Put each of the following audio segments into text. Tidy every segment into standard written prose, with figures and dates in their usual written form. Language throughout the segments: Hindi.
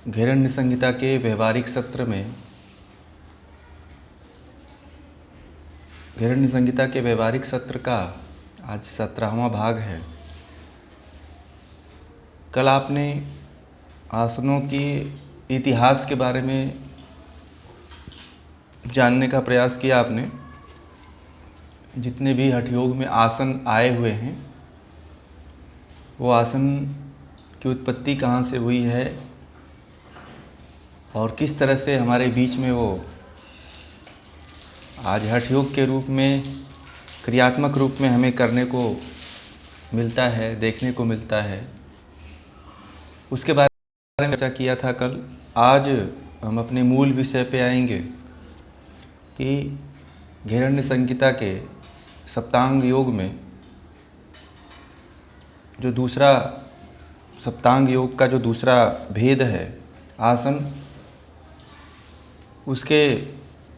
घेरण्य संहिता के व्यवहारिक सत्र में घेरण्य संहिता के व्यवहारिक सत्र का आज 17वां भाग है। कल आपने आसनों के इतिहास के बारे में जानने का प्रयास किया। आपने जितने भी हठयोग में आसन आए हुए हैं वो आसन की उत्पत्ति कहाँ से हुई है और किस तरह से हमारे बीच में वो आज हठयोग के रूप में क्रियात्मक रूप में हमें करने को मिलता है, देखने को मिलता है, उसके बारे में चर्चा किया था कल। आज हम अपने मूल विषय पे आएंगे कि घेरण्य संहिता के सप्तांग योग में जो दूसरा सप्तांग योग का जो दूसरा भेद है आसन, उसके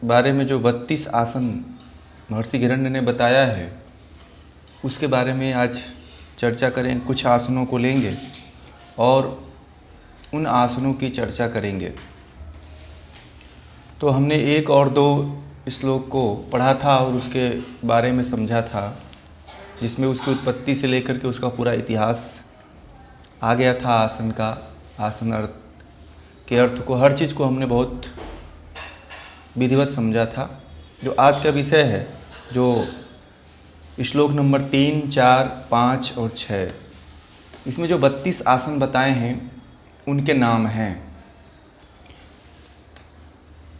बारे में जो 32 आसन महर्षि घेरण्य ने बताया है उसके बारे में आज चर्चा करें। कुछ आसनों को लेंगे और उन आसनों की चर्चा करेंगे। तो हमने 1 और 2 श्लोक को पढ़ा था और उसके बारे में समझा था, जिसमें उसकी उत्पत्ति से लेकर के उसका पूरा इतिहास आ गया था। आसन का, आसन अर्थ के अर्थ को, हर चीज़ को हमने बहुत विधिवत समझा था। जो आज का विषय है, जो श्लोक नंबर 3, 4, 5 और 6, इसमें जो 32 आसन बताए हैं उनके नाम हैं।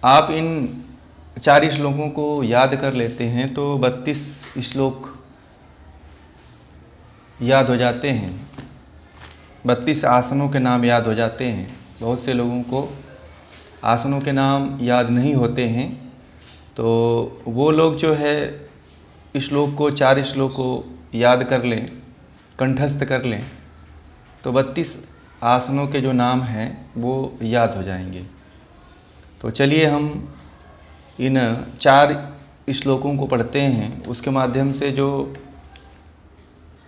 आप इन 4 श्लोकों को याद कर लेते हैं तो 32 श्लोक याद हो जाते हैं, 32 आसनों के नाम याद हो जाते हैं। बहुत से लोगों को आसनों के नाम याद नहीं होते हैं, तो वो लोग जो है श्लोक को, 4 श्लोक को याद कर लें, कंठस्थ कर लें, तो 32 आसनों के जो नाम हैं वो याद हो जाएंगे। तो चलिए हम इन 4 श्लोकों को पढ़ते हैं। उसके माध्यम से जो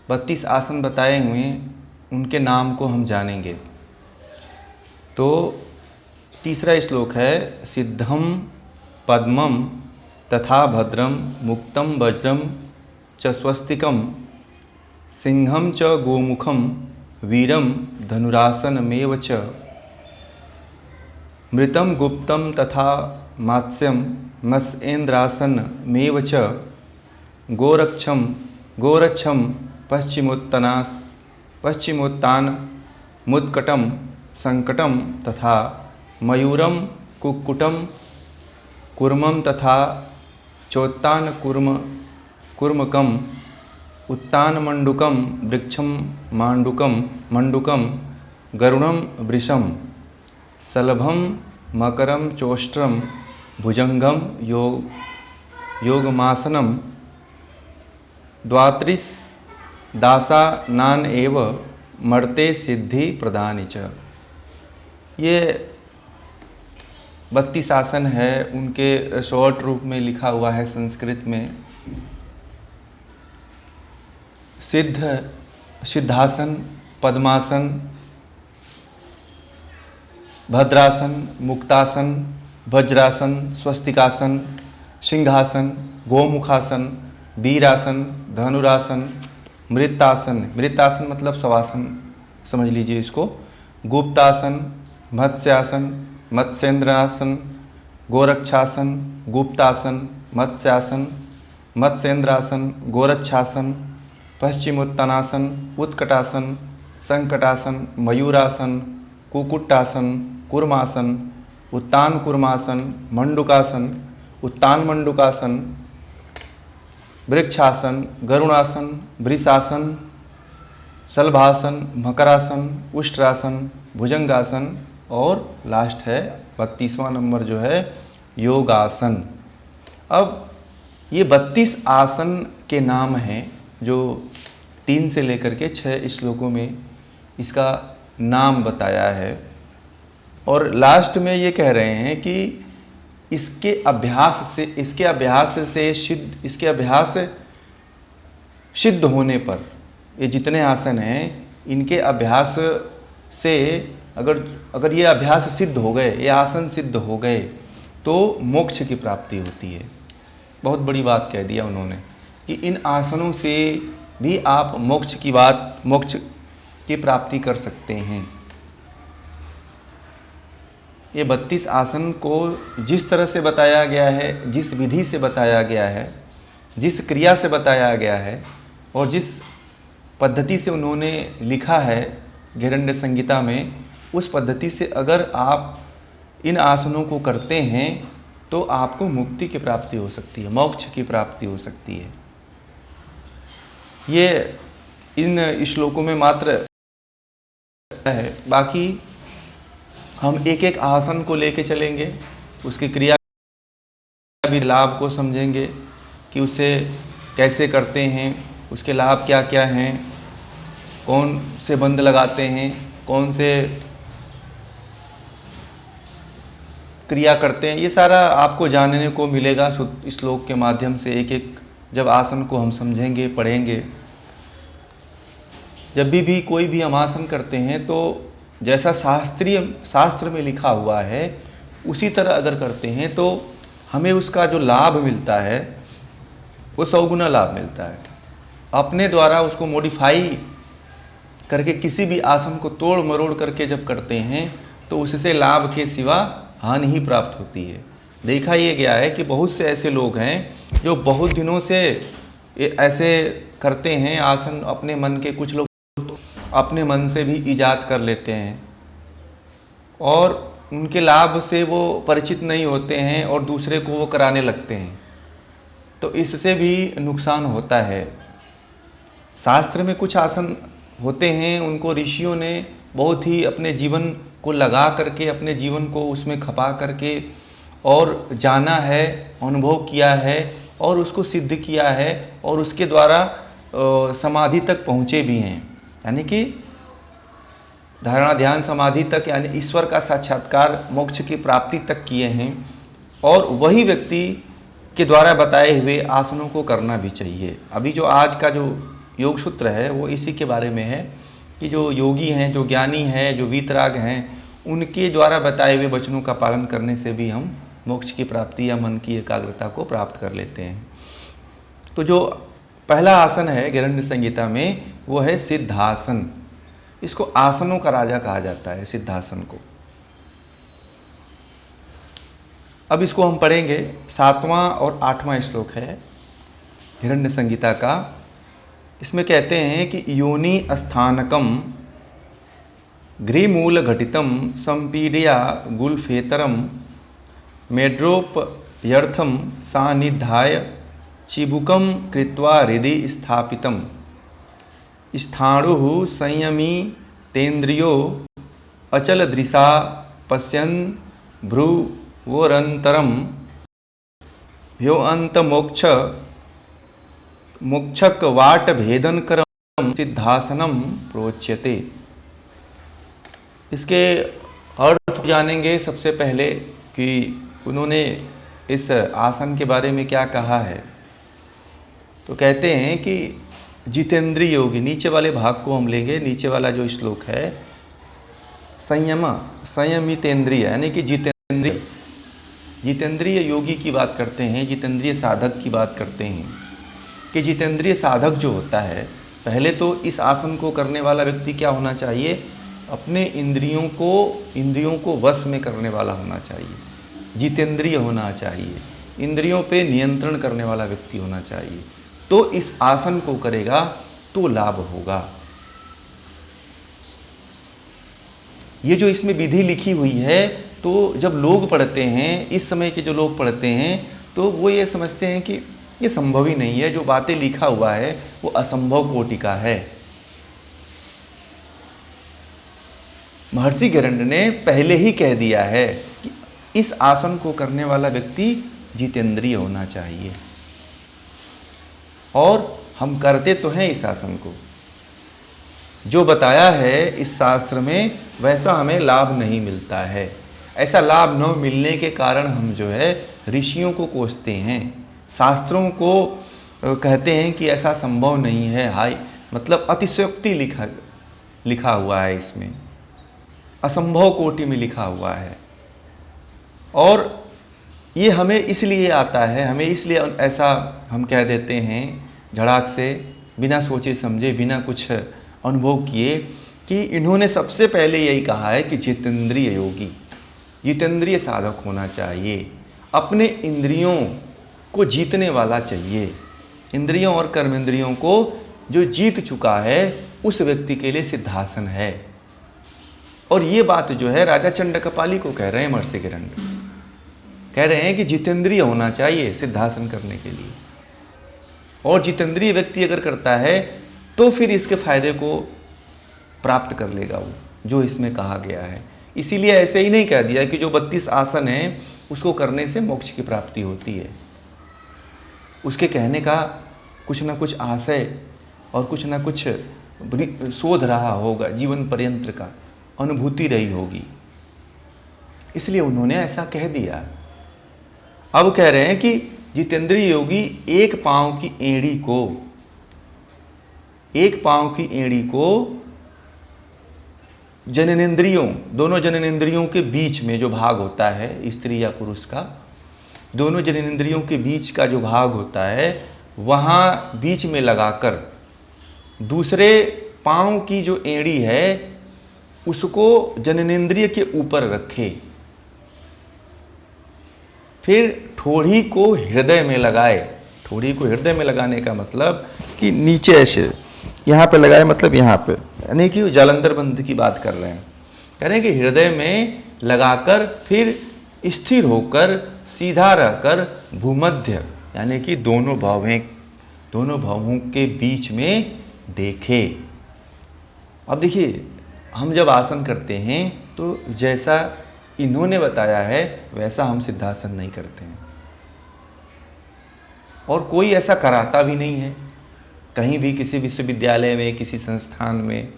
32 आसन बताए हुए हैं उनके नाम को हम जानेंगे। तो तीसरा श्लोक है, सिद्धम पद्मम तथा भद्रम मुक्तम वज्रम च स्वस्तिकम सिंहम च गोमुखम वीरम धनुरासनमेव च मृतम गुप्तम तथा मात्स्यम मत्स्येन्द्रासनमेव च गोरक्षम पश्चिमोत्तानमुत्कटं संकटम तथा मयूरम कुक्कुटम कूर्मं तथा चोत्तानकूर्मकम उत्तानमंडुकम वृक्षम मंडुकम गरुणम वृषम सलभम मकरम चोष्ट्रम भुजंगम योगमासनम द्वात्रिश दासानान एव मर्ते सिद्धि प्रदानि च। ये 32 आसन है, उनके शॉर्ट रूप में लिखा हुआ है संस्कृत में। सिद्धासन, पद्मासन, भद्रासन, मुक्तासन, वज्रासन, स्वस्तिकासन, सिंहासन, गोमुखासन, वीरासन, धनुरासन, मृतासन मतलब शवासन समझ लीजिए इसको, गुप्तासन, मत्स्यासन, मत्स्येन्द्रासन, गोरक्षासन, गुप्तासन, मत्स्यासन, मत्स्येन्द्रासन, गोरक्षासन, पश्चिमोत्तानासन, उत्कटासन, संकटासन, मयूरासन, कुक्कुटासन, कूर्मासन, उत्तानकूर्मासन, मंडुकासन, उत्तानमंडुकासन, वृक्षासन, गरुणासन, वृषासन, सलभासन, मकरासन, उष्ट्रासन, भुजंगासन और लास्ट है 32वां नंबर जो है योगासन। अब ये 32 आसन के नाम हैं जो 3 से लेकर के 6 श्लोकों में इसका नाम बताया है। और लास्ट में ये कह रहे हैं कि इसके अभ्यास सिद्ध होने पर ये जितने आसन हैं इनके अभ्यास से अगर अगर ये अभ्यास सिद्ध हो गए, ये आसन सिद्ध हो गए तो मोक्ष की प्राप्ति होती है। बहुत बड़ी बात कह दिया उन्होंने कि इन आसनों से भी आप मोक्ष की प्राप्ति कर सकते हैं। ये 32 आसन को जिस तरह से बताया गया है, जिस विधि से बताया गया है, जिस क्रिया से बताया गया है और जिस पद्धति से उन्होंने लिखा है गैरण्य संहिता में, उस पद्धति से अगर आप इन आसनों को करते हैं तो आपको मुक्ति की प्राप्ति हो सकती है, मोक्ष की प्राप्ति हो सकती है। ये इन श्लोकों में मात्र है, बाकी हम एक एक आसन को लेके चलेंगे, उसकी क्रिया भी लाभ को समझेंगे कि उसे कैसे करते हैं, उसके लाभ क्या क्या हैं, कौन से बंद लगाते हैं, कौन से क्रिया करते हैं, ये सारा आपको जानने को मिलेगा श्लोक के माध्यम से। एक एक जब आसन को हम समझेंगे, पढ़ेंगे, जब भी कोई भी हम आसन करते हैं तो जैसा शास्त्र में लिखा हुआ है उसी तरह अगर करते हैं तो हमें उसका जो लाभ मिलता है वो 100 गुना लाभ मिलता है। अपने द्वारा उसको मॉडिफाई करके किसी भी आसन को तोड़ मरोड़ करके जब करते हैं तो उससे लाभ के सिवा हानि ही प्राप्त होती है। देखा ये गया है कि बहुत से ऐसे लोग हैं जो बहुत दिनों से ऐसे करते हैं आसन, अपने मन के, कुछ लोग अपने मन से भी ईजाद कर लेते हैं और उनके लाभ से वो परिचित नहीं होते हैं और दूसरे को वो कराने लगते हैं, तो इससे भी नुकसान होता है। शास्त्र में कुछ आसन होते हैं, उनको ऋषियों ने बहुत ही अपने जीवन को लगा करके, अपने जीवन को उसमें खपा करके और जाना है, अनुभव किया है और उसको सिद्ध किया है और उसके द्वारा समाधि तक पहुँचे भी हैं, यानी कि धारणा ध्यान समाधि तक, यानी ईश्वर का साक्षात्कार, मोक्ष की प्राप्ति तक किए हैं। और वही व्यक्ति के द्वारा बताए हुए आसनों को करना भी चाहिए। अभी जो आज का जो योग सूत्र है वो इसी के बारे में है कि जो योगी हैं, जो ज्ञानी हैं, जो वीतराग हैं, उनके द्वारा बताए हुए वचनों का पालन करने से भी हम मोक्ष की प्राप्ति या मन की एकाग्रता को प्राप्त कर लेते हैं। तो जो पहला आसन है गैरण्य संहिता में वो है सिद्धासन। इसको आसनों का राजा कहा जाता है, सिद्धासन को। अब इसको हम पढ़ेंगे। 7वां और 8वां श्लोक है गैरण्य संहिता का। इसमें कहते हैं कि योनि स्थानकम ग्रीमूल घटितम संपीड्या गुल्फेतरम मेड्रोपयर्थम सानिध्याय चिबुकम कृत्वा हृदि स्थापितम स्थाणुः संयमी तेन्द्रियो अचल दृशा पश्यन् भ्रुवोरन्तरम ह्योअंत मोक्षक वाट भेदनकरम सिद्धासनम प्रोच्यते। इसके अर्थ जानेंगे सबसे पहले कि उन्होंने इस आसन के बारे में क्या कहा है। तो कहते हैं कि जितेंद्रिय योगी, नीचे वाले भाग को हम लेंगे, नीचे वाला जो श्लोक है, संयमितेंद्रिय यानी कि जितेंद्रिय योगी की बात करते हैं, जितेंद्रिय साधक की बात करते हैं कि जितेंद्रिय साधक जो होता है, पहले तो इस आसन को करने वाला व्यक्ति क्या होना चाहिए, अपने इंद्रियों को वश में करने वाला होना चाहिए, जितेंद्रिय होना चाहिए, इंद्रियों पे नियंत्रण करने वाला व्यक्ति होना चाहिए। तो इस आसन को करेगा तो लाभ होगा। ये जो इसमें विधि लिखी हुई है, तो जब लोग पढ़ते हैं, इस समय के जो लोग पढ़ते हैं, तो वो ये समझते हैं कि ये संभव ही नहीं है, जो बातें लिखा हुआ है वो असंभव कोटि का है। महर्षि गैरण्य ने पहले ही कह दिया है कि इस आसन को करने वाला व्यक्ति जितेंद्रिय होना चाहिए, और हम करते तो हैं इस आसन को। जो बताया है इस शास्त्र में वैसा हमें लाभ नहीं मिलता है। ऐसा लाभ न मिलने के कारण हम जो है ऋषियों को कोसते हैं, शास्त्रों को कहते हैं कि ऐसा संभव नहीं है। हाय मतलब अतिशयोक्ति लिखा हुआ है इसमें। असंभव कोटि में लिखा हुआ है। और ये हमें इसलिए आता है, हमें इसलिए ऐसा हम कह देते हैं झड़ाक से, बिना सोचे समझे, बिना कुछ अनुभव किए, कि इन्होंने सबसे पहले यही कहा है कि जितेंद्रिय योगी, जितेंद्रिय साधक होना चाहिए, अपने इंद्रियों को जीतने वाला चाहिए। इंद्रियों और कर्मेंद्रियों को जो जीत चुका है उस व्यक्ति के लिए सिद्धासन है। और ये बात जो है राजा चंडकपाली को कह रहे हैं महर्षि गिरंड, कह रहे हैं कि जितेंद्रिय होना चाहिए सिद्धासन करने के लिए। और जितेंद्रिय व्यक्ति अगर करता है तो फिर इसके फायदे को प्राप्त कर लेगा वो, जो इसमें कहा गया है। इसीलिए ऐसे ही नहीं कह दिया कि जो 32 आसन हैं उसको करने से मोक्ष की प्राप्ति होती है। उसके कहने का कुछ ना कुछ आशय और कुछ ना कुछ शोध रहा होगा, जीवन पर्यंत का अनुभूति रही होगी, इसलिए उन्होंने ऐसा कह दिया। अब कह रहे हैं कि जितेंद्रिय योगी एक पांव की एड़ी को जननेंद्रियों, दोनों जननेंद्रियों के बीच में जो भाग होता है स्त्री या पुरुष का, दोनों जननेंद्रियों के बीच का जो भाग होता है वहाँ बीच में लगाकर दूसरे पांव की जो एड़ी है उसको जननेंद्रिय के ऊपर रखे, फिर ठोड़ी को हृदय में लगाए। ठोड़ी को हृदय में लगाने का मतलब कि नीचे ऐसे यहाँ पे लगाए, मतलब यहाँ पे, यानी कि जालंधर बंध की बात कर रहे हैं। कह रहे हैं कि हृदय में लगाकर फिर स्थिर होकर सीधा रहकर भूमध्य, यानी कि दोनों भावों के बीच में देखे। अब देखिए, हम जब आसन करते हैं तो जैसा इन्होंने बताया है वैसा हम सिद्धासन नहीं करते हैं, और कोई ऐसा कराता भी नहीं है कहीं भी, किसी विश्वविद्यालय में, किसी संस्थान में,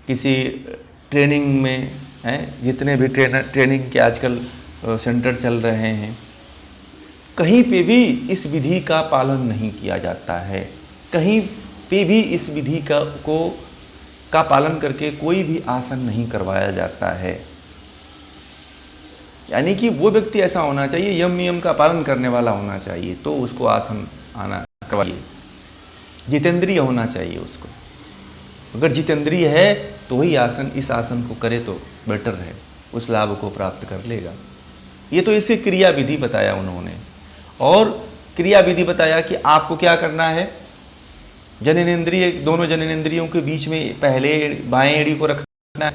किसी ट्रेनिंग में, हैं जितने भी ट्रेनिंग के आजकल सेंटर चल रहे हैं, कहीं पे भी इस विधि का पालन नहीं किया जाता है। कहीं पे भी इस विधि का पालन करके कोई भी आसन नहीं करवाया जाता है। यानी कि वो व्यक्ति ऐसा होना चाहिए, यम नियम का पालन करने वाला होना चाहिए, तो उसको आसन आना करवाइए। जितेंद्रिय होना चाहिए उसको। अगर जितेंद्रिय है तो वही आसन, इस आसन को करे तो बेटर है, उस लाभ को प्राप्त कर लेगा। ये तो इसकी क्रिया विधि बताया उन्होंने, और क्रिया विधि बताया कि आपको क्या करना है। जननेंद्रिय, दोनों जननेंद्रियों के बीच में पहले बाएं एड़ी को रखना है,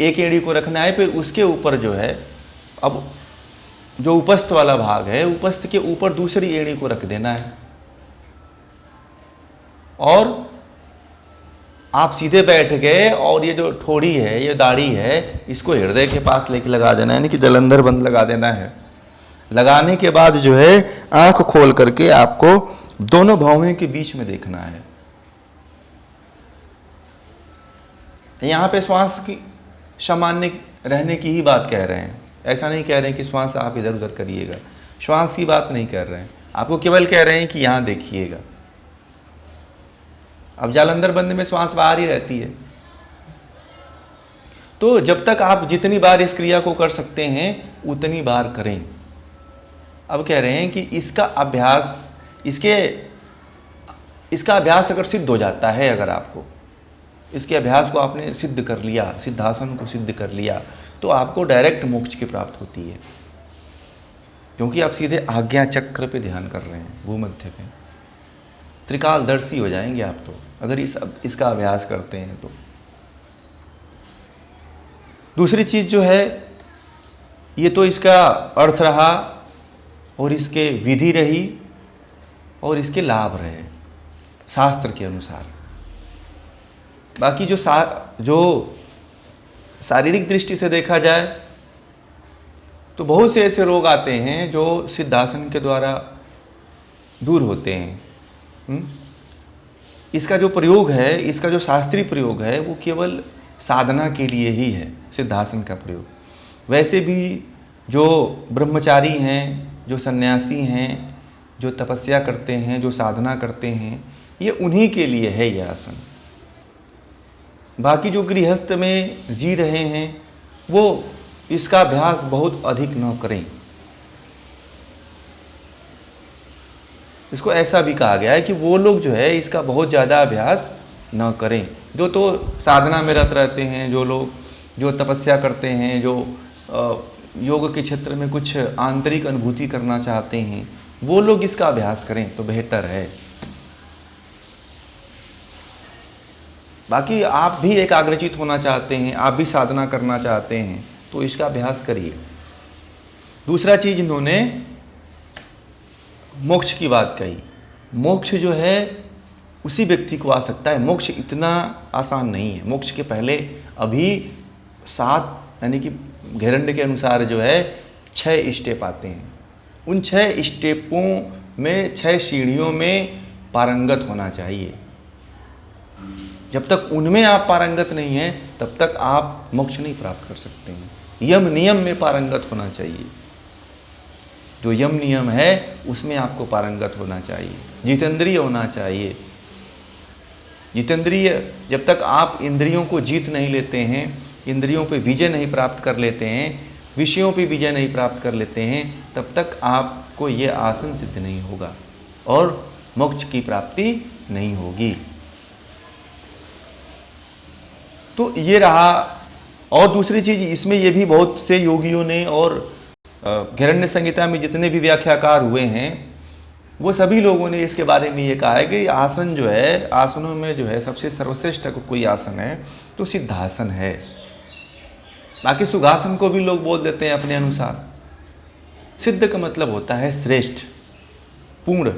एक एड़ी को रखना है, फिर उसके ऊपर जो है, अब जो उपस्थ वाला भाग है, उपस्थ के ऊपर दूसरी एड़ी को रख देना है, और आप सीधे बैठ गए, और ये जो ठोड़ी है, ये दाढ़ी है, इसको हृदय के पास लेके लगा देना है, यानी कि जालंधर बंध लगा देना है। लगाने के बाद जो है आंख खोल करके आपको दोनों भावों के बीच में देखना है। यहाँ पे श्वास की सामान्य रहने की ही बात कह रहे हैं, ऐसा नहीं कह रहे हैं कि श्वास आप इधर उधर करिएगा, श्वास की बात नहीं कर रहे हैं, आपको केवल कह रहे हैं कि यहाँ देखिएगा। अब जालंधर बंद में श्वास बाहर ही रहती है, तो जब तक आप जितनी बार इस क्रिया को कर सकते हैं उतनी बार करें। अब कह रहे हैं कि इसका अभ्यास अगर सिद्ध हो जाता है, अगर आपको इसके अभ्यास को आपने सिद्ध कर लिया, सिद्धासन को सिद्ध कर लिया, तो आपको डायरेक्ट मोक्ष की प्राप्त होती है, क्योंकि आप सीधे आज्ञा चक्र पे ध्यान कर रहे हैं, भूमध्य पे। त्रिकालदर्शी हो जाएंगे आप तो, अगर इसका अभ्यास करते हैं तो। दूसरी चीज़ जो है, ये तो इसका अर्थ रहा, और इसके विधि रही, और इसके लाभ रहे शास्त्र के अनुसार। बाकी जो शारीरिक दृष्टि से देखा जाए तो बहुत से ऐसे रोग आते हैं जो सिद्धासन के द्वारा दूर होते हैं। इसका जो प्रयोग है, इसका जो शास्त्रीय प्रयोग है, वो केवल साधना के लिए ही है, सिद्धासन का प्रयोग। वैसे भी जो ब्रह्मचारी हैं, जो सन्यासी हैं, जो तपस्या करते हैं, जो साधना करते हैं, ये उन्हीं के लिए है ये आसन। बाकी जो गृहस्थ में जी रहे हैं वो इसका अभ्यास बहुत अधिक न करें। इसको ऐसा भी कहा गया है कि वो लोग जो है इसका बहुत ज़्यादा अभ्यास न करें। जो तो साधना में रत रहते हैं, जो लोग जो तपस्या करते हैं, जो योग के क्षेत्र में कुछ आंतरिक अनुभूति करना चाहते हैं, वो लोग इसका अभ्यास करें तो बेहतर है। बाकी आप भी एकाग्रचित होना चाहते हैं, आप भी साधना करना चाहते हैं तो इसका अभ्यास करिए। दूसरा चीज इन्होंने मोक्ष की बात कही। मोक्ष जो है उसी व्यक्ति को आ सकता है। मोक्ष इतना आसान नहीं है। मोक्ष के पहले अभी 7 यानी कि घेरंड के अनुसार जो है 6 स्टेप आते हैं। उन 6 स्टेपों में 6 सीढ़ियों में पारंगत होना चाहिए। जब तक उनमें आप पारंगत नहीं हैं तब तक आप मोक्ष नहीं प्राप्त कर सकते हैं। यम नियम में पारंगत होना चाहिए। जो यम नियम है उसमें आपको पारंगत होना चाहिए, जितेंद्रिय होना चाहिए। जितेंद्रिय, जब तक आप इंद्रियों को जीत नहीं लेते हैं, इंद्रियों पे विजय नहीं प्राप्त कर लेते हैं, विषयों पे विजय नहीं प्राप्त कर लेते हैं, तब तक आपको ये आसन सिद्ध नहीं होगा और मोक्ष की प्राप्ति नहीं होगी। तो ये रहा। और दूसरी चीज इसमें ये भी बहुत से योगियों ने और घेरण्य संहिता में जितने भी व्याख्याकार हुए हैं वो सभी लोगों ने इसके बारे में ये कहा है कि आसन जो है, आसनों में जो है सबसे सर्वश्रेष्ठ कोई आसन है तो सिद्धासन है। बाकी सुखासन को भी लोग बोल देते हैं अपने अनुसार। सिद्ध का मतलब होता है श्रेष्ठ, पूर्ण,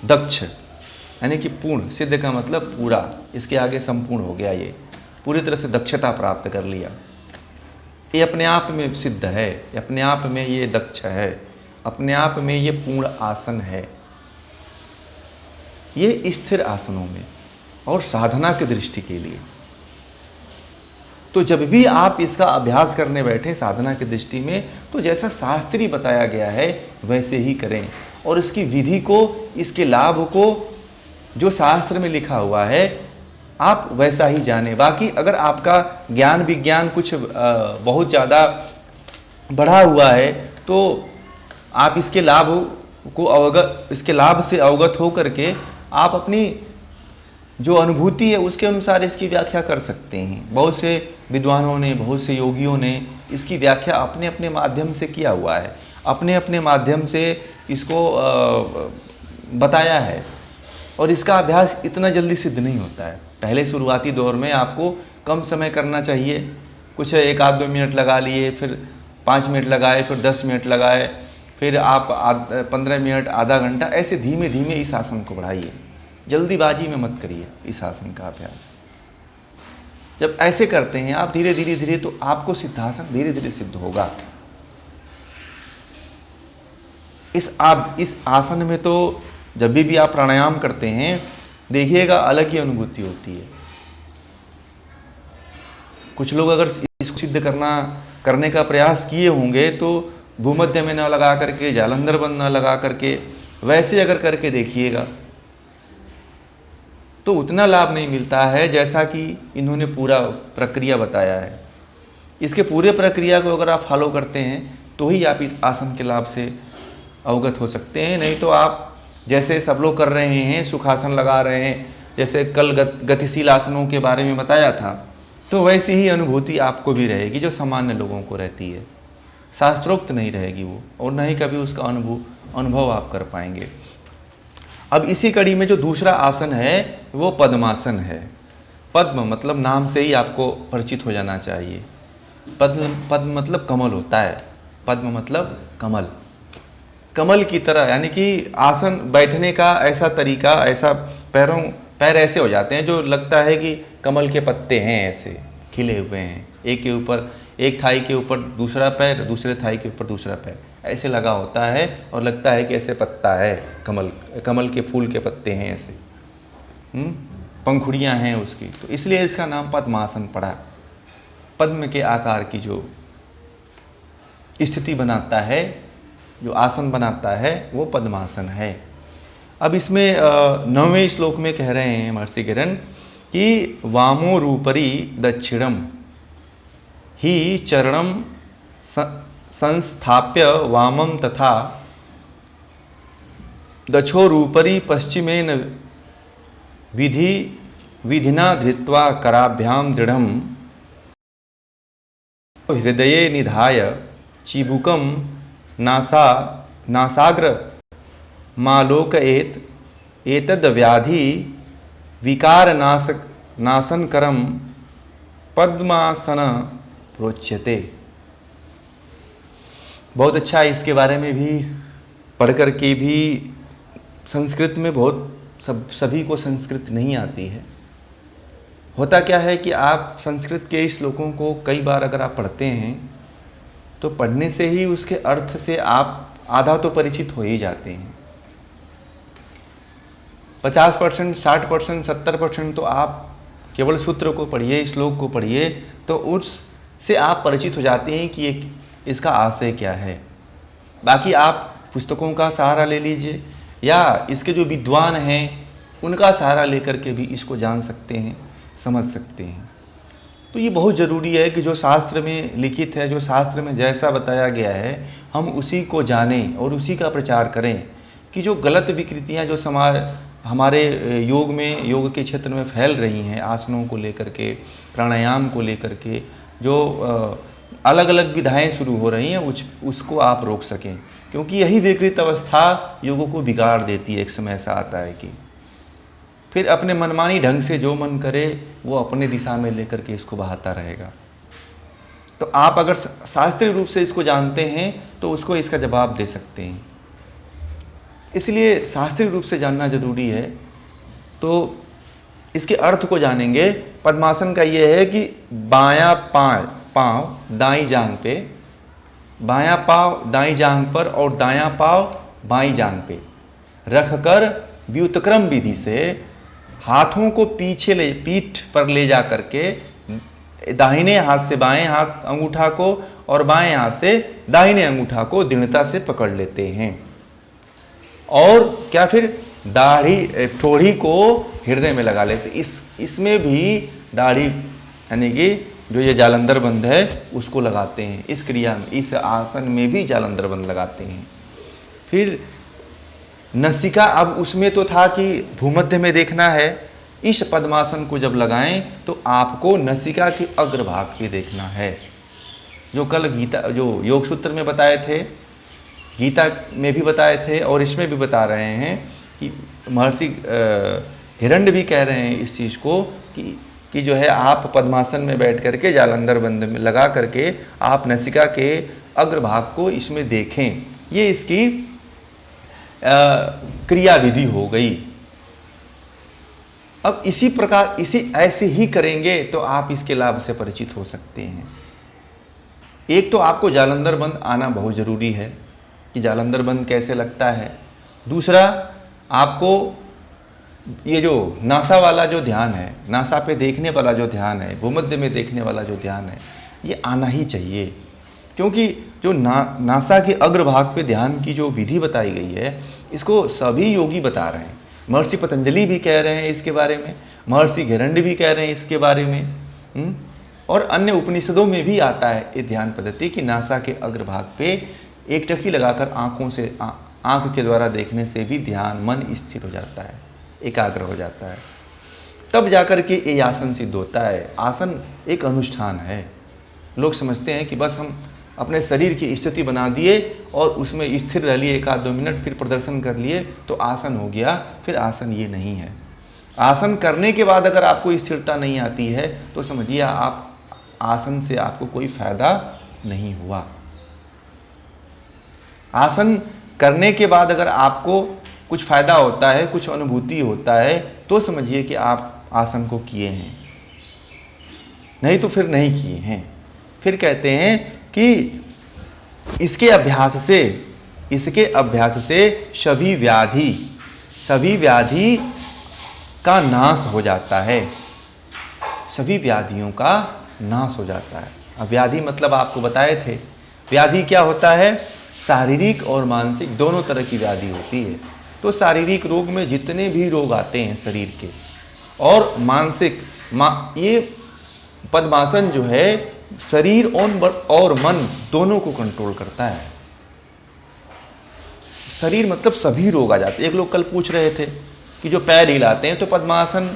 दक्ष, यानी कि पूर्ण। सिद्ध का मतलब पूरा, इसके आगे संपूर्ण हो गया। ये पूरी तरह से दक्षता प्राप्त कर लिया। ये अपने आप में सिद्ध है, अपने आप में ये दक्ष है, अपने आप में ये पूर्ण आसन है। ये स्थिर आसनों में और साधना की दृष्टि के लिए। तो जब भी आप इसका अभ्यास करने बैठे साधना की दृष्टि में, तो जैसा शास्त्रीय बताया गया है वैसे ही करें और इसकी विधि को, इसके लाभ को जो शास्त्र में लिखा हुआ है आप वैसा ही जाने। बाकी अगर आपका ज्ञान विज्ञान कुछ बहुत ज़्यादा बढ़ा हुआ है तो आप इसके लाभ को इसके लाभ से अवगत हो करके आप अपनी जो अनुभूति है उसके अनुसार इसकी व्याख्या कर सकते हैं। बहुत से विद्वानों ने, बहुत से योगियों ने इसकी व्याख्या अपने अपने माध्यम से किया हुआ है, अपने अपने माध्यम से इसको बताया है। और इसका अभ्यास इतना जल्दी सिद्ध नहीं होता है। पहले शुरुआती दौर में आपको कम समय करना चाहिए। कुछ 1-2 मिनट लगा लिए, फिर 5 मिनट लगाए, फिर 10 मिनट लगाए, फिर आप 15 मिनट, आधा घंटा, ऐसे धीमे धीमे इस आसन को बढ़ाइए। जल्दीबाजी में मत करिए इस आसन का अभ्यास। जब ऐसे करते हैं आप धीरे धीरे धीरे, तो आपको सिद्धासन धीरे धीरे सिद्ध होगा। इस आसन में तो जब भी आप प्राणायाम करते हैं देखिएगा अलग ही अनुभूति होती है। कुछ लोग अगर इसको सिद्ध करने का प्रयास किए होंगे तो भूमध्य में न लगा करके, जालंधर बंद न लगा करके, वैसे अगर करके देखिएगा तो उतना लाभ नहीं मिलता है जैसा कि इन्होंने पूरा प्रक्रिया बताया है। इसके पूरे प्रक्रिया को अगर आप फॉलो करते हैं तो ही आप इस आसन के लाभ से अवगत हो सकते हैं। नहीं तो आप जैसे सब लोग कर रहे हैं, सुखासन लगा रहे हैं, जैसे कल गतिशील आसनों के बारे में बताया था, तो वैसी ही अनुभूति आपको भी रहेगी जो सामान्य लोगों को रहती है। शास्त्रोक्त नहीं रहेगी वो, और न ही कभी उसका अनुभव आप कर पाएंगे। अब इसी कड़ी में जो दूसरा आसन है वो पद्मासन है। पद्म मतलब नाम से ही आपको परिचित हो जाना चाहिए। पद्म मतलब कमल होता है। पद्म मतलब कमल, कमल की तरह, यानी कि आसन बैठने का ऐसा तरीका, ऐसा पैर ऐसे हो जाते हैं जो लगता है कि कमल के पत्ते हैं, ऐसे खिले हुए हैं। एक के ऊपर, एक थाई के ऊपर दूसरा पैर, दूसरे थाई के ऊपर दूसरा पैर, ऐसे लगा होता है और लगता है कि ऐसे पत्ता है, कमल के फूल के पत्ते हैं ऐसे, पंखुड़ियाँ हैं उसकी, तो इसलिए इसका नाम पद्मासन पड़ा। पद्म के आकार की जो स्थिति बनाता है, जो आसन बनाता है, वो पद्मासन है। अब इसमें 9वें श्लोक में कह रहे हैं महर्षि किरण कि वामोरूपरी दक्षिणम ही चरणम संस्थाप्य वामम तथा दक्षोरूपरी पश्चिमेन विधिना धृत्वा कराभ्याम दृढ़म हृदये निधाय चिबुकम नासाग्र मालोकयेत एतद् व्याधि विकार नाशनकरम पद्मासन प्रोच्यते। बहुत अच्छा है, इसके बारे में भी पढ़ कर के भी संस्कृत में सभी को संस्कृत नहीं आती है। होता क्या है कि आप संस्कृत के श्लोकों को कई बार अगर आप पढ़ते हैं तो पढ़ने से ही उसके अर्थ से आप आधा तो परिचित हो ही जाते हैं। 50%, 60%, 70% तो आप केवल सूत्र को पढ़िए, श्लोक को पढ़िए तो उससे आप परिचित हो जाते हैं कि इसका आशय क्या है। बाकी आप पुस्तकों का सहारा ले लीजिए या इसके जो विद्वान हैं उनका सहारा लेकर के भी इसको जान सकते हैं, समझ सकते हैं। तो ये बहुत ज़रूरी है कि जो शास्त्र में लिखित है, जो शास्त्र में जैसा बताया गया है, हम उसी को जानें और उसी का प्रचार करें। कि जो गलत विकृतियाँ जो हमारे योग के क्षेत्र में फैल रही हैं, आसनों को लेकर के, प्राणायाम को लेकर के, जो अलग अलग विधाएं शुरू हो रही हैं, उसको आप रोक सकें। क्योंकि यही विकृत अवस्था योगों को बिगाड़ देती है। एक समय ऐसा आता है कि फिर अपने मनमानी ढंग से जो मन करे वो अपने दिशा में लेकर के इसको बहाता रहेगा। तो आप अगर शास्त्रीय रूप से इसको जानते हैं तो उसको इसका जवाब दे सकते हैं। इसलिए शास्त्रीय रूप से जानना जरूरी है। तो इसके अर्थ को जानेंगे। पद्मासन का ये है कि बायां पाँव दाईं जांघ पे, बायां पाँव दाईं जांघ पर और दायां पाँव बाईं जांघ पे रखकर व्युत्क्रम विधि से हाथों को पीठ पर ले जा करके दाहिने हाथ से बाएं हाथ अंगूठा को और बाएं हाथ से दाहिने अंगूठा को दृढ़ता से पकड़ लेते हैं। और क्या, फिर ठोड़ी को हृदय में लगा लेते। इसमें भी दाढ़ी यानी कि जो ये जालंधर बंद है उसको लगाते हैं। इस क्रिया में, इस आसन में भी जालंधर बंद लगाते हैं। फिर नसिका, अब उसमें तो था कि भूमध्य में देखना है। इस पद्मासन को जब लगाएं तो आपको नसिका के अग्रभाग पे देखना है। जो कल जो योग सूत्र में बताए थे, गीता में भी बताए थे और इसमें भी बता रहे हैं कि महर्षि हिरण्य भी कह रहे हैं इस चीज़ को कि जो है आप पद्मासन में बैठ करके जालंधर बंद में लगा करके आप नसिका के अग्रभाग को इसमें देखें। ये इसकी क्रिया विधि हो गई। अब इसी प्रकार ऐसे ही करेंगे तो आप इसके लाभ से परिचित हो सकते हैं। एक तो आपको जालंधर बंद आना बहुत ज़रूरी है कि जालंधर बंद कैसे लगता है। दूसरा, आपको ये जो नासा वाला जो ध्यान है, नासा पे देखने वाला जो ध्यान है, भूमध्य में देखने वाला जो ध्यान है, ये आना ही चाहिए। क्योंकि जो नासा के अग्रभाग पे ध्यान की जो विधि बताई गई है, इसको सभी योगी बता रहे हैं। महर्षि पतंजलि भी कह रहे हैं इसके बारे में, महर्षि हिरण्य भी कह रहे हैं इसके बारे में, और अन्य उपनिषदों में भी आता है ये ध्यान पद्धति कि नासा के अग्रभाग पे एक टकी लगाकर आँख के द्वारा देखने से भी ध्यान, मन स्थिर हो जाता है, एकाग्र हो जाता है। तब जाकर के ये आसन सिद्ध होता है। आसन एक अनुष्ठान है। लोग समझते हैं कि बस हम अपने शरीर की स्थिति बना दिए और उसमें स्थिर रह लिए 1-2 मिनट, फिर प्रदर्शन कर लिए तो आसन हो गया। फिर आसन ये नहीं है। आसन करने के बाद अगर आपको स्थिरता नहीं आती है तो समझिए आप आसन से आपको कोई फायदा नहीं हुआ। आसन करने के बाद अगर आपको कुछ फायदा होता है, कुछ अनुभूति होता है, तो समझिए कि आप आसन को किए हैं, नहीं तो फिर नहीं किए हैं। फिर कहते हैं कि इसके अभ्यास से सभी व्याधि का नाश हो जाता है। सभी व्याधियों का नाश हो जाता है। अब व्याधि मतलब आपको बताए थे, व्याधि क्या होता है? शारीरिक और मानसिक दोनों तरह की व्याधि होती है। तो शारीरिक रोग में जितने भी रोग आते हैं शरीर के, और मानसिक ये पद्मासन जो है शरीर और मन दोनों को कंट्रोल करता है। शरीर मतलब सभी रोग आ जाते हैं। एक लोग कल पूछ रहे थे कि जो पैर हिलाते हैं तो पद्मासन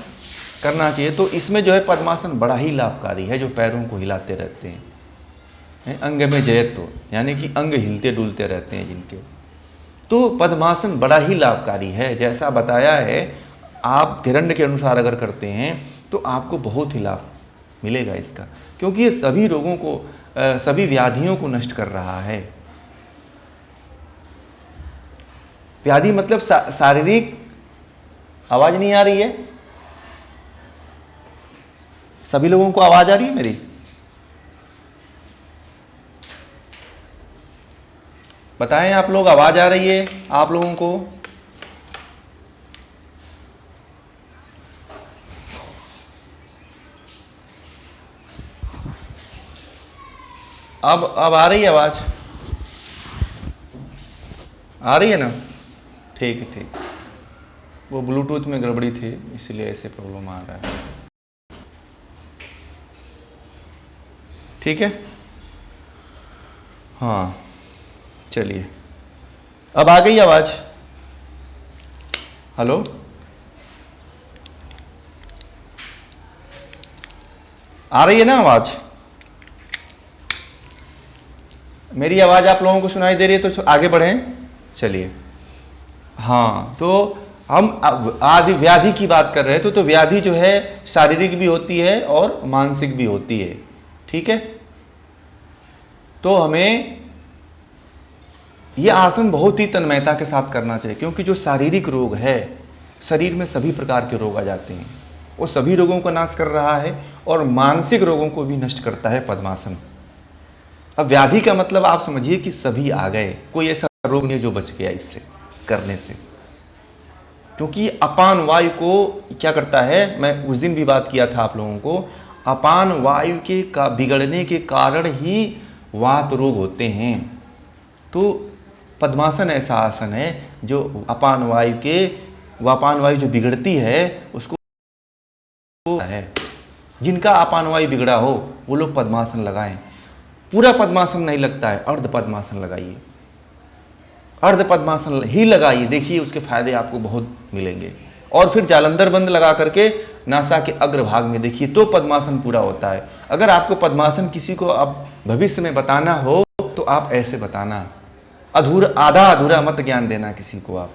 करना चाहिए, तो इसमें जो है पद्मासन बड़ा ही लाभकारी है, जो पैरों को हिलाते रहते हैं। अंग में जयत्व यानी कि अंग हिलते डुलते रहते हैं जिनके, तो पद्मासन बड़ा ही लाभकारी है। जैसा बताया है, आप किरण के अनुसार अगर करते हैं तो आपको बहुत ही लाभ मिलेगा इसका, क्योंकि ये सभी रोगों को, सभी व्याधियों को नष्ट कर रहा है। व्याधि मतलब शारीरिक, आवाज नहीं आ रही है? सभी लोगों को आवाज आ रही है मेरी? बताएं आप लोग, आवाज आ रही है आप लोगों को? अब आ रही है आवाज? आ रही है ना? ठीक है, ठीक। वो ब्लूटूथ में गड़बड़ी थी इसलिए ऐसे प्रॉब्लम आ रहा है। ठीक है, हाँ चलिए, अब आ गई आवाज? हेलो, आ रही है ना आवाज? मेरी आवाज आप लोगों को सुनाई दे रही है तो आगे बढ़ें। चलिए, हाँ, तो हम आदि व्याधि की बात कर रहे थे, तो व्याधि जो है शारीरिक भी होती है और मानसिक भी होती है। ठीक है, तो हमें यह आसन बहुत ही तन्मयता के साथ करना चाहिए, क्योंकि जो शारीरिक रोग है, शरीर में सभी प्रकार के रोग आ जाते हैं, वो सभी रोगों का नाश कर रहा है और मानसिक रोगों को भी नष्ट करता है पद्मासन। अब व्याधि का मतलब आप समझिए कि सभी आ गए, कोई ऐसा रोग नहीं जो बच गया इससे करने से, क्योंकि अपान वायु को क्या करता है, मैं उस दिन भी बात किया था आप लोगों को, अपान वायु के बिगड़ने के कारण ही वात रोग होते हैं। तो पद्मासन ऐसा आसन है जो अपान वायु जो बिगड़ती है उसको है। जिनका अपान वायु बिगड़ा हो वो लोग पद्मासन लगाएं। पूरा पद्मासन नहीं लगता है, अर्ध पद्मासन लगाइए, अर्ध पद्मासन ही लगाइए, देखिए उसके फायदे आपको बहुत मिलेंगे। और फिर जालंधर बंद लगा करके नासा के अग्रभाग में देखिए, तो पद्मासन पूरा होता है। अगर आपको पद्मासन किसी को अब भविष्य में बताना हो तो आप ऐसे बताना, आधा अधूरा मत ज्ञान देना किसी को आप,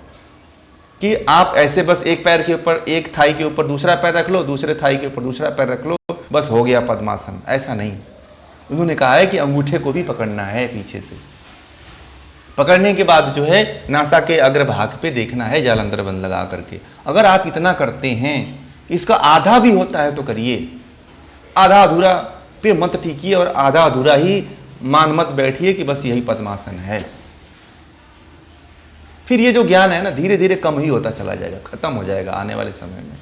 कि आप ऐसे बस एक पैर के ऊपर, एक थाई के ऊपर दूसरा पैर रख लो, दूसरे थाई के ऊपर दूसरा पैर रख लो, बस हो गया पद्मासन। ऐसा नहीं, उन्होंने कहा है कि अंगूठे को भी पकड़ना है, पीछे से पकड़ने के बाद जो है नासा के अग्रभाग पे देखना है जालंधर बंद लगा करके। अगर आप इतना करते हैं, इसका आधा भी होता है तो करिए, आधा अधूरा पे मत टीकिए और आधा अधूरा ही मान मत बैठिए कि बस यही पद्मासन है। फिर ये जो ज्ञान है ना, धीरे धीरे कम ही होता चला जाएगा, खत्म हो जाएगा आने वाले समय में।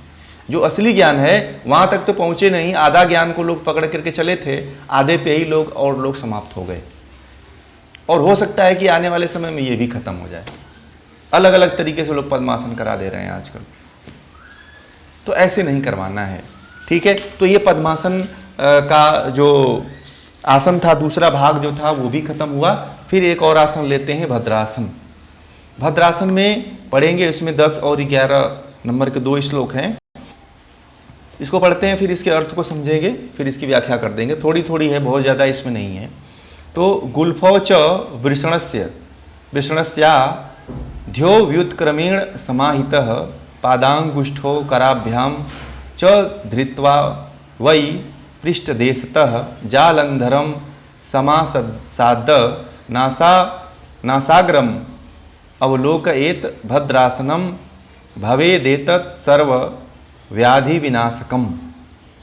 जो असली ज्ञान है वहां तक तो पहुंचे नहीं, आधा ज्ञान को लोग पकड़ करके चले थे, आधे पे ही लोग और लोग समाप्त हो गए। और हो सकता है कि आने वाले समय में ये भी खत्म हो जाए। अलग अलग तरीके से लोग पद्मासन करा दे रहे हैं आजकल, तो ऐसे नहीं करवाना है। ठीक है, तो ये पद्मासन का जो आसन था, दूसरा भाग जो था वो भी खत्म हुआ। फिर एक और आसन लेते हैं, भद्रासन। भद्रासन में पढ़ेंगे, इसमें 10 और 11 नंबर के 2 श्लोक हैं, इसको पढ़ते हैं, फिर इसके अर्थ को समझेंगे, फिर इसकी व्याख्या कर देंगे। थोड़ी थोड़ी है, बहुत ज़्यादा इसमें नहीं है। तो गुल्फौ च वृषणस्या ध्यो व्युत्क्रमेण समाहितः पादांगुष्ठो कराभ्याम च धृत्वा वै पृष्ठदेशतः जालंधरम समासाद नासाग्रम अवलोकयेत भद्रासनम भवेदेतत् सर्व व्याधि विनाशकम।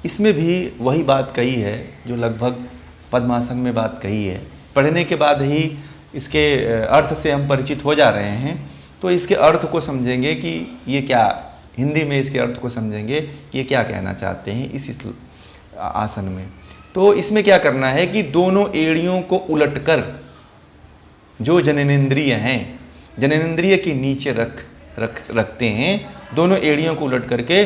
इसमें भी वही बात कही है जो लगभग पद्मासन में बात कही है। पढ़ने के बाद ही इसके अर्थ से हम परिचित हो जा रहे हैं, तो इसके अर्थ को समझेंगे कि ये क्या, हिंदी में इसके अर्थ को समझेंगे कि ये क्या कहना चाहते हैं इस आसन में। तो इसमें क्या करना है कि दोनों एड़ियों को उलटकर, जो जननेंद्रिय हैं, जननेंद्रिय के नीचे रखते हैं, दोनों एड़ियों को उलट करके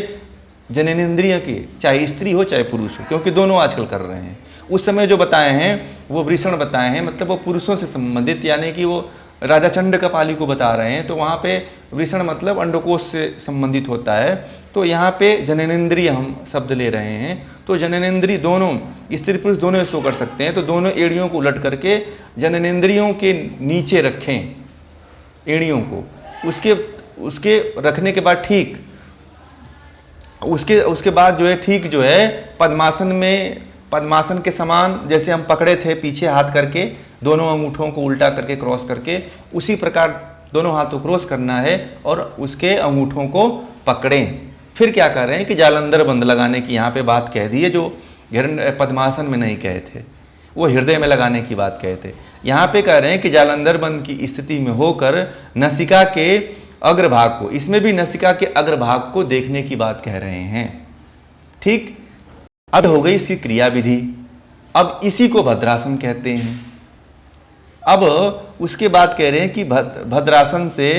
जननेंद्रिय के, चाहे स्त्री हो चाहे पुरुष हो, क्योंकि दोनों आजकल कर रहे हैं। उस समय जो बताए हैं वो वृषण बताए हैं, मतलब वो पुरुषों से संबंधित, यानी कि वो राजा चंड कपाली को बता रहे हैं। तो वहाँ पे वृषण मतलब अंडकोश से संबंधित होता है। तो यहाँ पे जननेंद्रिय हम शब्द ले रहे हैं। तो जननेंद्रिय दोनों, स्त्री पुरुष दोनों इसको कर सकते हैं। तो दोनों एड़ियों को उलट करके जननेंद्रियों के नीचे रखें एड़ियों को। उसके रखने के बाद ठीक उसके बाद जो है ठीक जो है पद्मासन के समान, जैसे हम पकड़े थे पीछे हाथ करके, दोनों अंगूठों को उल्टा करके क्रॉस करके, उसी प्रकार दोनों हाथों क्रॉस करना है और उसके अंगूठों को पकड़ें। फिर क्या कर रहे हैं कि जालंधर बंद लगाने की यहाँ पे बात कह दी है, जो पद्मासन में नहीं कहे थे, वो हृदय में लगाने की बात कहे थे। यहाँ पे कह रहे हैं कि जालंधर बंद की स्थिति में होकर नासिका के अग्रभाग को, इसमें भी नासिका के अग्रभाग को देखने की बात कह रहे हैं। ठीक, अब हो गई इसकी क्रिया विधि। अब इसी को भद्रासन कहते हैं। अब उसके बाद कह रहे हैं कि भद्रासन से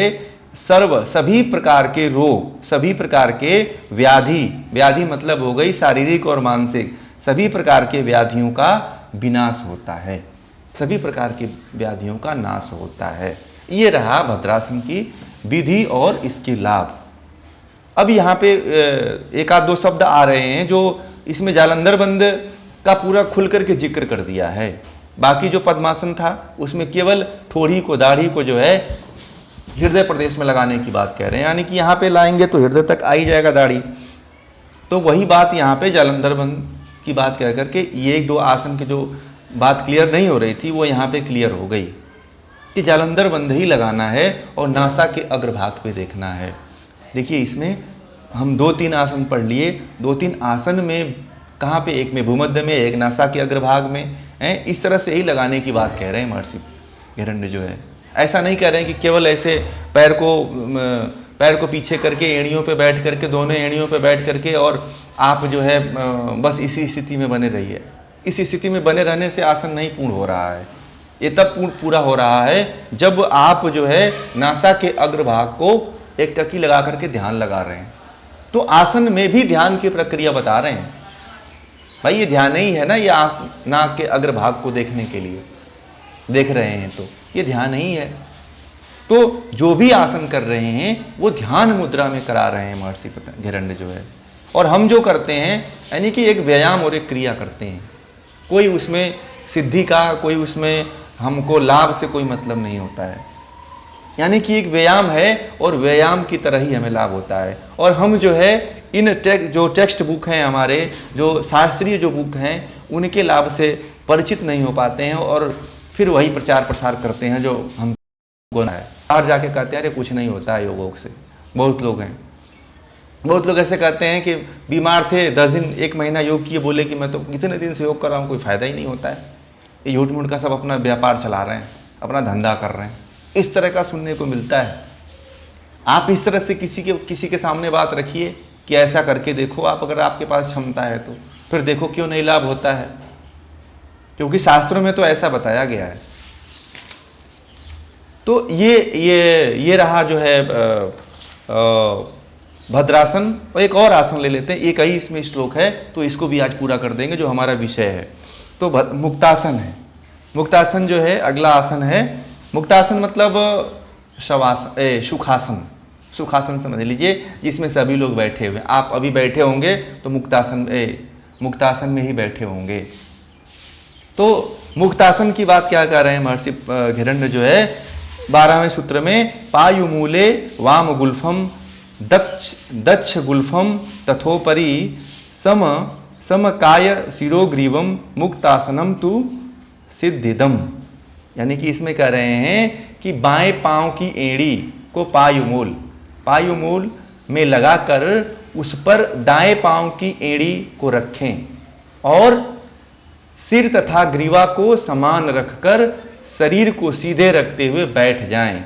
सभी प्रकार के रोग, सभी प्रकार के व्याधि मतलब हो गई शारीरिक और मानसिक, सभी प्रकार के व्याधियों का विनाश होता है, सभी प्रकार के व्याधियों का नाश होता है। ये रहा भद्रासन की विधि और इसके लाभ। अब यहाँ पे एक आध दो शब्द आ रहे हैं जो इसमें जालंधर बंद का पूरा खुल करके जिक्र कर दिया है। बाकी जो पद्मासन था उसमें केवल ठोड़ी को, दाढ़ी को जो है हृदय प्रदेश में लगाने की बात कह रहे हैं, यानी कि यहाँ पे लाएंगे तो हृदय तक आ ही जाएगा दाढ़ी। तो वही बात यहाँ पे जालंधर बंद की बात कह करके ये एक दो आसन की जो बात क्लियर नहीं हो रही थी वो यहाँ पे क्लियर हो गई कि जालंधर बंद ही लगाना है और नासा के अग्रभाग पे देखना है। देखिए इसमें हम 2-3 आसन पढ़ लिए, 2-3 आसन में कहाँ पे, एक में भूमध्य में, एक नासा के अग्रभाग में है। इस तरह से ही लगाने की बात कह रहे हैं महर्षि हिरण्य जो है। ऐसा नहीं कह रहे हैं कि केवल ऐसे पैर को पीछे करके एड़ियों पे बैठ करके, दोनों एड़ियों पे बैठ करके और आप जो है बस इसी स्थिति में बने रहिए। इस स्थिति में बने रहने से आसन नहीं पूर्ण हो रहा है। ये तब पूरा हो रहा है जब आप जो है नासा के अग्रभाग को एक टकी लगा करके ध्यान लगा रहे हैं। तो आसन में भी ध्यान की प्रक्रिया बता रहे हैं। भाई ये ध्यान ही है ना, ये नाक के अग्रभाग को देखने के लिए देख रहे हैं, तो ये ध्यान ही है। तो जो भी आसन कर रहे हैं वो ध्यान मुद्रा में करा रहे हैं महर्षि हिरण्य जो है। और हम जो करते हैं यानी कि एक व्यायाम और एक क्रिया करते हैं, कोई उसमें सिद्धि का, कोई उसमें हमको लाभ से कोई मतलब नहीं होता है। यानी कि एक व्यायाम है और व्यायाम की तरह ही हमें लाभ होता है। और हम जो है इन जो टेक्स्ट बुक हैं हमारे, जो शास्त्रीय जो बुक हैं, उनके लाभ से परिचित नहीं हो पाते हैं और फिर वही प्रचार प्रसार करते हैं जो हम है। बाहर जाके कहते हैं अरे कुछ नहीं होता है योग से। बहुत लोग हैं, बहुत लोग ऐसे कहते हैं कि बीमार थे 10 दिन 1 महीना योग किए, बोले कि मैं तो कितने दिन से योग कर रहा हूँ, कोई फ़ायदा ही नहीं होता है। ये झूठ मूठ का सब अपना व्यापार चला रहे हैं, अपना धंधा कर रहे हैं, इस तरह का सुनने को मिलता है। आप इस तरह से किसी के सामने बात रखिए कि ऐसा करके देखो आप, अगर आपके पास क्षमता है तो फिर देखो क्यों नहीं लाभ होता है, क्योंकि शास्त्रों में तो ऐसा बताया गया है। तो ये रहा जो है भद्रासन। और एक और आसन ले लेते हैं, एक ही इसमें श्लोक है तो इसको भी आज पूरा कर देंगे जो हमारा विषय है। तो मुक्तासन है। मुक्तासन जो है अगला आसन है। मुक्तासन मतलब सुखासन, सुखासन समझ लीजिए, जिसमें सभी लोग बैठे हुए। आप अभी बैठे होंगे तो मुक्तासन में ही बैठे होंगे। तो मुक्तासन की बात क्या कर रहे हैं महर्षि हिरण्य जो है 12वें सूत्र में, पायुमूले वाम गुल्फम दक्ष गुल्फम तथोपरि समकाय शिरोग्रीवम मुक्तासनम तु सिद्धिदम। यानी कि इसमें कह रहे हैं कि बाएं पांव की एड़ी को पायुमूल में लगाकर उस पर दाएं पांव की एड़ी को रखें और सिर तथा ग्रीवा को समान रखकर शरीर को सीधे रखते हुए बैठ जाएं।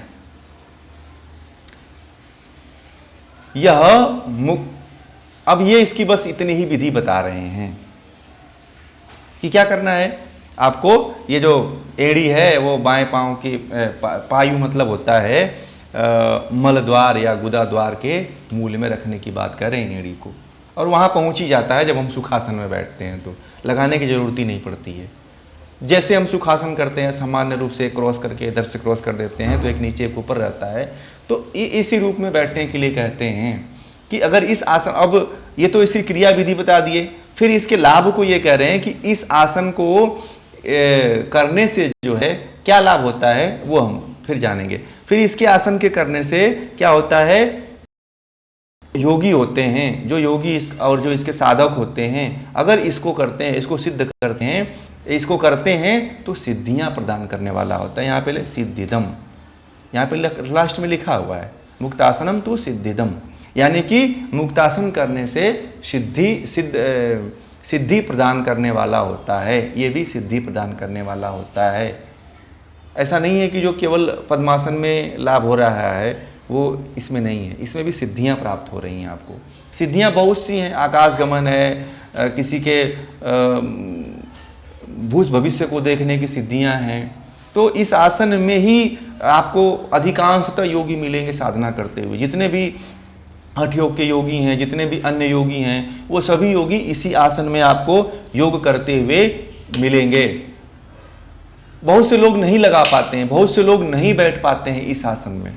अब ये इसकी बस इतनी ही विधि बता रहे हैं कि क्या करना है आपको। ये जो एड़ी है वो बाएं पांव की पायु मतलब होता है मल द्वार या गुदा द्वार के मूल में रखने की बात कर रहे हैं एड़ी को। और वहाँ पहुँच ही जाता है जब हम सुखासन में बैठते हैं, तो लगाने की ज़रूरत ही नहीं पड़ती है। जैसे हम सुखासन करते हैं सामान्य रूप से क्रॉस करके इधर से क्रॉस कर देते हैं तो एक नीचे एक ऊपर रहता है, तो इसी रूप में बैठने के लिए कहते हैं कि अगर इस आसन, अब ये तो इसकी क्रिया विधि बता दिए, फिर इसके लाभ को ये कह रहे हैं कि इस आसन को करने से जो है क्या लाभ होता है वो हम फिर जानेंगे। फिर इसके आसन के करने से क्या होता है, योगी होते हैं जो योगी और जो इसके साधक होते हैं, अगर इसको करते हैं, इसको सिद्ध करते हैं, इसको करते हैं तो सिद्धियां प्रदान करने वाला होता है। यहाँ पे सिद्धिदम, यहाँ पे लास्ट में लिखा हुआ है मुक्तासनम तो सिद्धिदम, यानी कि मुक्तासन करने से सिद्धि प्रदान करने वाला होता है, ये भी सिद्धि प्रदान करने वाला होता है। ऐसा नहीं है कि जो केवल पद्मासन में लाभ हो रहा है वो इसमें नहीं है, इसमें भी सिद्धियां प्राप्त हो रही हैं आपको। सिद्धियां बहुत सी हैं, आकाशगमन है, किसी के भूष भविष्य को देखने की सिद्धियां हैं। तो इस आसन में ही आपको अधिकांशतः योगी मिलेंगे साधना करते हुए। जितने भी हठ योग के योगी हैं, जितने भी अन्य योगी हैं, वो सभी योगी इसी आसन में आपको योग करते हुए मिलेंगे। बहुत से लोग नहीं लगा पाते हैं, बहुत से लोग नहीं बैठ पाते हैं इस आसन में।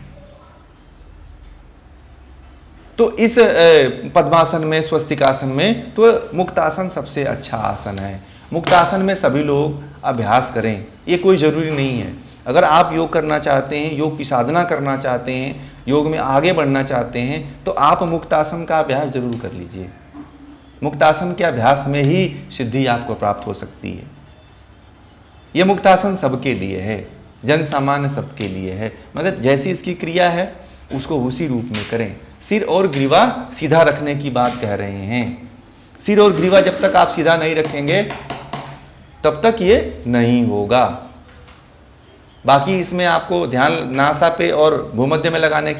तो इस पद्मासन में, स्वस्तिकासन में, तो मुक्तासन सबसे अच्छा आसन है। मुक्तासन में सभी लोग अभ्यास करें, ये कोई ज़रूरी नहीं है। अगर आप योग करना चाहते हैं, योग की साधना करना चाहते हैं, योग में आगे बढ़ना चाहते हैं, तो आप मुक्तासन का अभ्यास जरूर कर लीजिए। मुक्तासन के अभ्यास में ही सिद्धि आपको प्राप्त हो सकती है। ये मुक्तासन सबके लिए है, जन सामान्य सबके लिए है, मगर जैसी इसकी क्रिया है उसको उसी रूप में करें। सिर और ग्रीवा सीधा रखने की बात कह रहे हैं। सिर और ग्रीवा जब तक आप सीधा नहीं रखेंगे तब तक ये नहीं होगा। बाकी इसमें आपको ध्यान नासा पे और भूमध्य में लगाने की